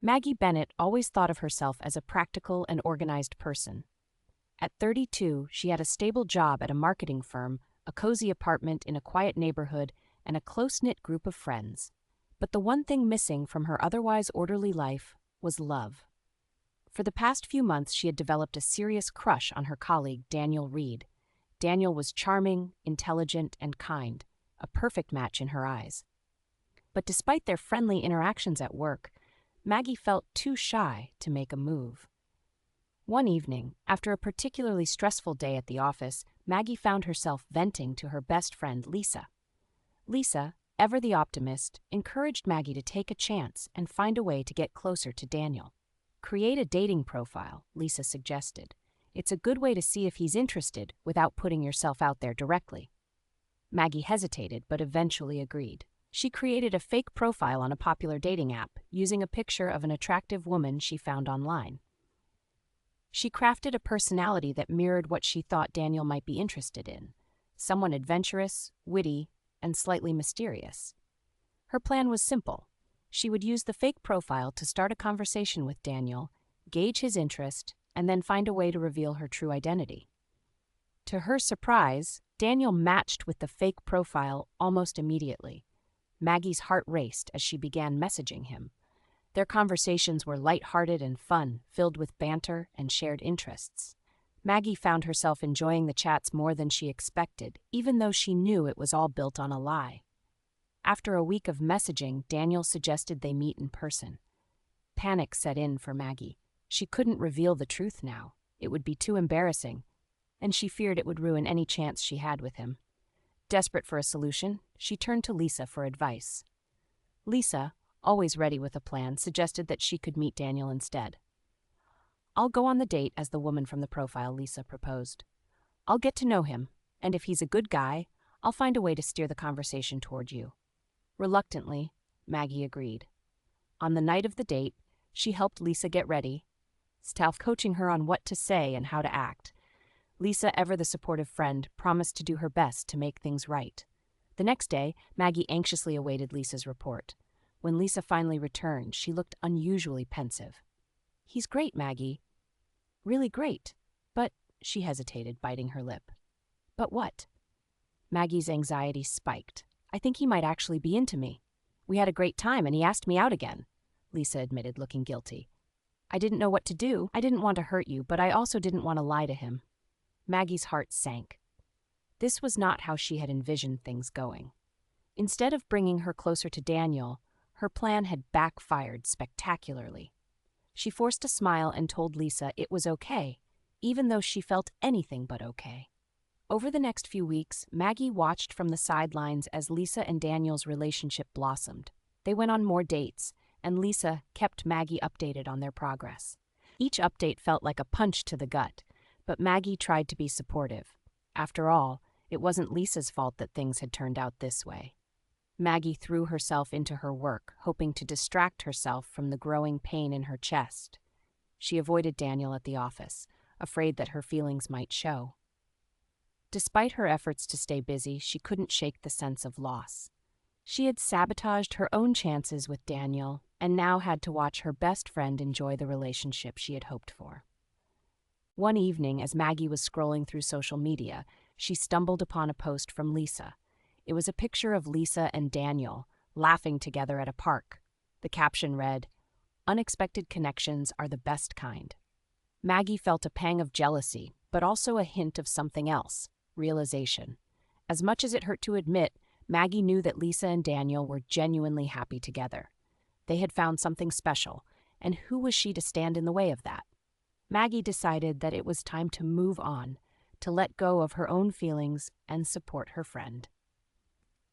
Maggie Bennett always thought of herself as a practical and organized person. At 32, she had a stable job at a marketing firm, a cozy apartment in a quiet neighborhood, and a close-knit group of friends. But the one thing missing from her otherwise orderly life was love. For the past few months, she had developed a serious crush on her colleague, Daniel Reed. Daniel was charming, intelligent, and kind, a perfect match in her eyes. But despite their friendly interactions at work, Maggie felt too shy to make a move. One evening, after a particularly stressful day at the office, Maggie found herself venting to her best friend, Lisa. Lisa, ever the optimist, encouraged Maggie to take a chance and find a way to get closer to Daniel. Create a dating profile, Lisa suggested. It's a good way to see if he's interested without putting yourself out there directly. Maggie hesitated but eventually agreed. She created a fake profile on a popular dating app using a picture of an attractive woman she found online. She crafted a personality that mirrored what she thought Daniel might be interested in, someone adventurous, witty, and slightly mysterious. Her plan was simple. She would use the fake profile to start a conversation with Daniel, gauge his interest, and then find a way to reveal her true identity. To her surprise, Daniel matched with the fake profile almost immediately. Maggie's heart raced as she began messaging him. Their conversations were lighthearted and fun, filled with banter and shared interests. Maggie found herself enjoying the chats more than she expected, even though she knew it was all built on a lie. After a week of messaging, Daniel suggested they meet in person. Panic set in for Maggie. She couldn't reveal the truth now. It would be too embarrassing, and she feared it would ruin any chance she had with him. Desperate for a solution, she turned to Lisa for advice. Lisa, always ready with a plan, suggested that she could meet Daniel instead. "I'll go on the date as the woman from the profile," Lisa proposed. "I'll get to know him, and if he's a good guy, I'll find a way to steer the conversation toward you." Reluctantly, Maggie agreed. On the night of the date, she helped Lisa get ready, coaching her on what to say and how to act. Lisa, ever the supportive friend, promised to do her best to make things right. The next day, Maggie anxiously awaited Lisa's report. When Lisa finally returned, she looked unusually pensive. "He's great, Maggie. Really great. But," she hesitated, biting her lip. "But what?" Maggie's anxiety spiked. "I think he might actually be into me. We had a great time and he asked me out again," Lisa admitted, looking guilty. "I didn't know what to do. I didn't want to hurt you, but I also didn't want to lie to him." Maggie's heart sank. This was not how she had envisioned things going. Instead of bringing her closer to Daniel, her plan had backfired spectacularly. She forced a smile and told Lisa it was okay, even though she felt anything but okay. Over the next few weeks, Maggie watched from the sidelines as Lisa and Daniel's relationship blossomed. They went on more dates, and Lisa kept Maggie updated on their progress. Each update felt like a punch to the gut, but Maggie tried to be supportive. After all, it wasn't Lisa's fault that things had turned out this way. Maggie threw herself into her work, hoping to distract herself from the growing pain in her chest. She avoided Daniel at the office, afraid that her feelings might show. Despite her efforts to stay busy, she couldn't shake the sense of loss. She had sabotaged her own chances with Daniel and now had to watch her best friend enjoy the relationship she had hoped for. One evening, as Maggie was scrolling through social media, she stumbled upon a post from Lisa. It was a picture of Lisa and Daniel, laughing together at a park. The caption read, "Unexpected connections are the best kind." Maggie felt a pang of jealousy, but also a hint of something else, realization. As much as it hurt to admit, Maggie knew that Lisa and Daniel were genuinely happy together. They had found something special, and who was she to stand in the way of that? Maggie decided that it was time to move on, to let go of her own feelings and support her friend.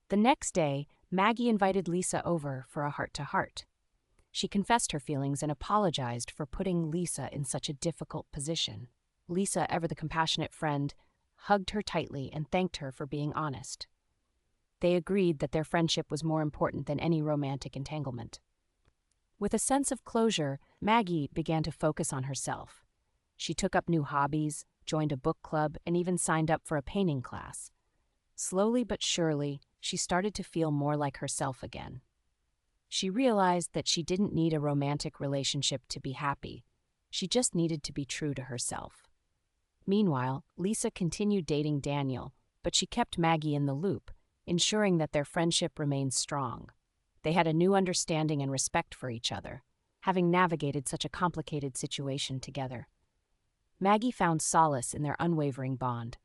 The next day, Maggie invited Lisa over for a heart-to-heart. She confessed her feelings and apologized for putting Lisa in such a difficult position. Lisa, ever the compassionate friend, hugged her tightly and thanked her for being honest. They agreed that their friendship was more important than any romantic entanglement. With a sense of closure, Maggie began to focus on herself. She took up new hobbies, joined a book club, and even signed up for a painting class. Slowly but surely, she started to feel more like herself again. She realized that she didn't need a romantic relationship to be happy. She just needed to be true to herself. Meanwhile, Lisa continued dating Daniel, but she kept Maggie in the loop, ensuring that their friendship remained strong. They had a new understanding and respect for each other, having navigated such a complicated situation together. Maggie found solace in their unwavering bond.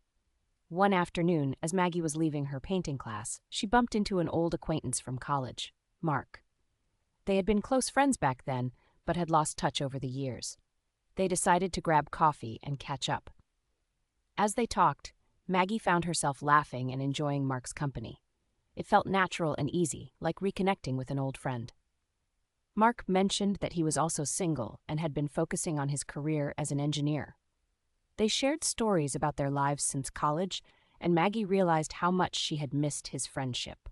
One afternoon, as Maggie was leaving her painting class, she bumped into an old acquaintance from college, Mark. They had been close friends back then, but had lost touch over the years. They decided to grab coffee and catch up. As they talked, Maggie found herself laughing and enjoying Mark's company. It felt natural and easy, like reconnecting with an old friend. Mark mentioned that he was also single and had been focusing on his career as an engineer. They shared stories about their lives since college, and Maggie realized how much she had missed his friendship.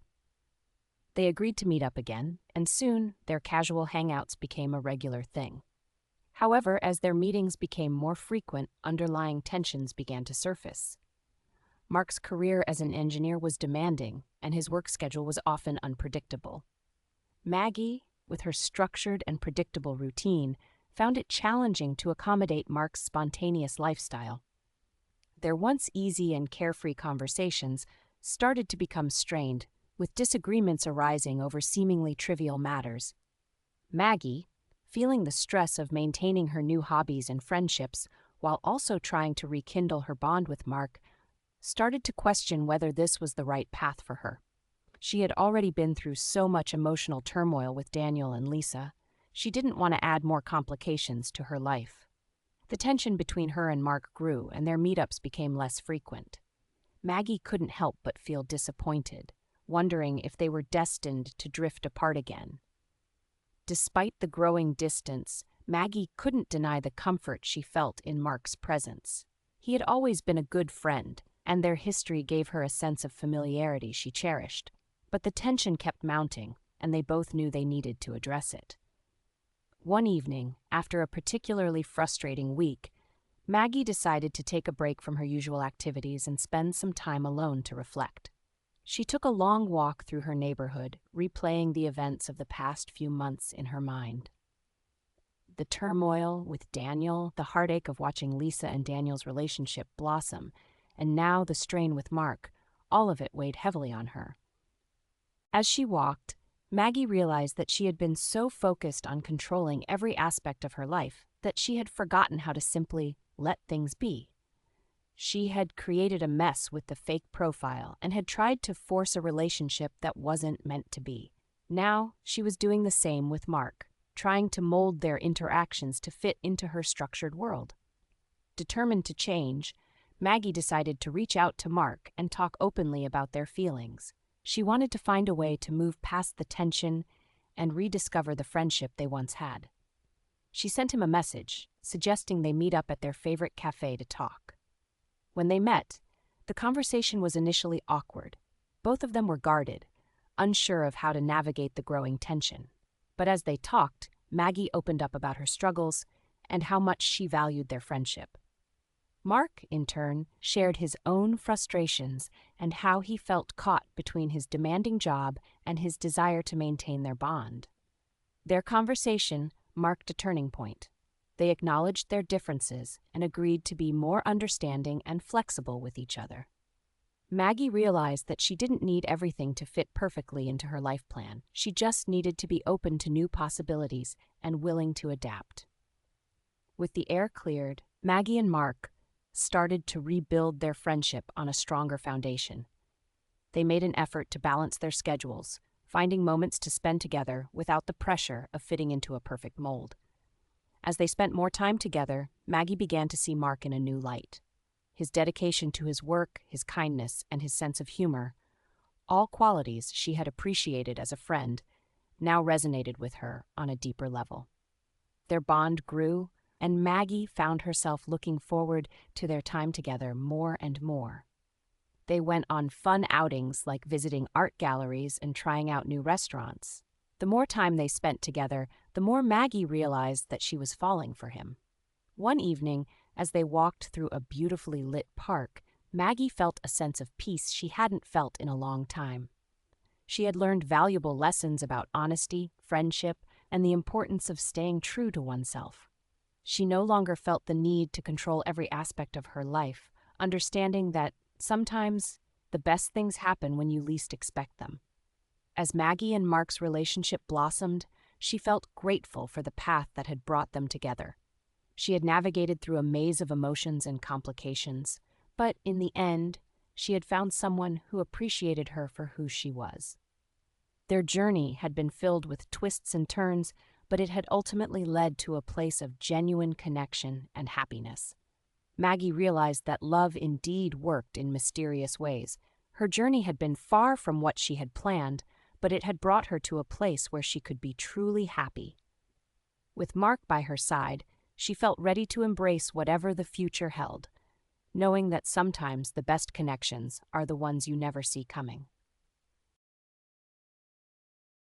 They agreed to meet up again, and soon their casual hangouts became a regular thing. However, as their meetings became more frequent, underlying tensions began to surface. Mark's career as an engineer was demanding, and his work schedule was often unpredictable. Maggie, with her structured and predictable routine, found it challenging to accommodate Mark's spontaneous lifestyle. Their once easy and carefree conversations started to become strained, with disagreements arising over seemingly trivial matters. Maggie, feeling the stress of maintaining her new hobbies and friendships while also trying to rekindle her bond with Mark, started to question whether this was the right path for her. She had already been through so much emotional turmoil with Daniel and Lisa. She didn't want to add more complications to her life. The tension between her and Mark grew, and their meetups became less frequent. Maggie couldn't help but feel disappointed, wondering if they were destined to drift apart again. Despite the growing distance, Maggie couldn't deny the comfort she felt in Mark's presence. He had always been a good friend, and their history gave her a sense of familiarity she cherished. But the tension kept mounting, and they both knew they needed to address it. One evening, after a particularly frustrating week, Maggie decided to take a break from her usual activities and spend some time alone to reflect. She took a long walk through her neighborhood, replaying the events of the past few months in her mind. The turmoil with Daniel, the heartache of watching Lisa and Daniel's relationship blossom, and now the strain with Mark, all of it weighed heavily on her. As she walked, Maggie realized that she had been so focused on controlling every aspect of her life that she had forgotten how to simply let things be. She had created a mess with the fake profile and had tried to force a relationship that wasn't meant to be. Now, she was doing the same with Mark, trying to mold their interactions to fit into her structured world. Determined to change, Maggie decided to reach out to Mark and talk openly about their feelings. She wanted to find a way to move past the tension and rediscover the friendship they once had. She sent him a message, suggesting they meet up at their favorite cafe to talk. When they met, the conversation was initially awkward. Both of them were guarded, unsure of how to navigate the growing tension. But as they talked, Maggie opened up about her struggles and how much she valued their friendship. Mark, in turn, shared his own frustrations and how he felt caught between his demanding job and his desire to maintain their bond. Their conversation marked a turning point. They acknowledged their differences and agreed to be more understanding and flexible with each other. Maggie realized that she didn't need everything to fit perfectly into her life plan. She just needed to be open to new possibilities and willing to adapt. With the air cleared, Maggie and Mark started to rebuild their friendship on a stronger foundation. They made an effort to balance their schedules, finding moments to spend together without the pressure of fitting into a perfect mold. As they spent more time together, Maggie began to see Mark in a new light. His dedication to his work, his kindness, and his sense of humor, all qualities she had appreciated as a friend, now resonated with her on a deeper level. Their bond grew, and Maggie found herself looking forward to their time together more and more. They went on fun outings like visiting art galleries and trying out new restaurants. The more time they spent together, the more Maggie realized that she was falling for him. One evening, as they walked through a beautifully lit park, Maggie felt a sense of peace she hadn't felt in a long time. She had learned valuable lessons about honesty, friendship, and the importance of staying true to oneself. She no longer felt the need to control every aspect of her life, understanding that sometimes the best things happen when you least expect them. As Maggie and Mark's relationship blossomed, she felt grateful for the path that had brought them together. She had navigated through a maze of emotions and complications, but in the end, she had found someone who appreciated her for who she was. Their journey had been filled with twists and turns, but it had ultimately led to a place of genuine connection and happiness. Maggie realized that love indeed worked in mysterious ways. Her journey had been far from what she had planned, but it had brought her to a place where she could be truly happy. With Mark by her side, she felt ready to embrace whatever the future held, knowing that sometimes the best connections are the ones you never see coming.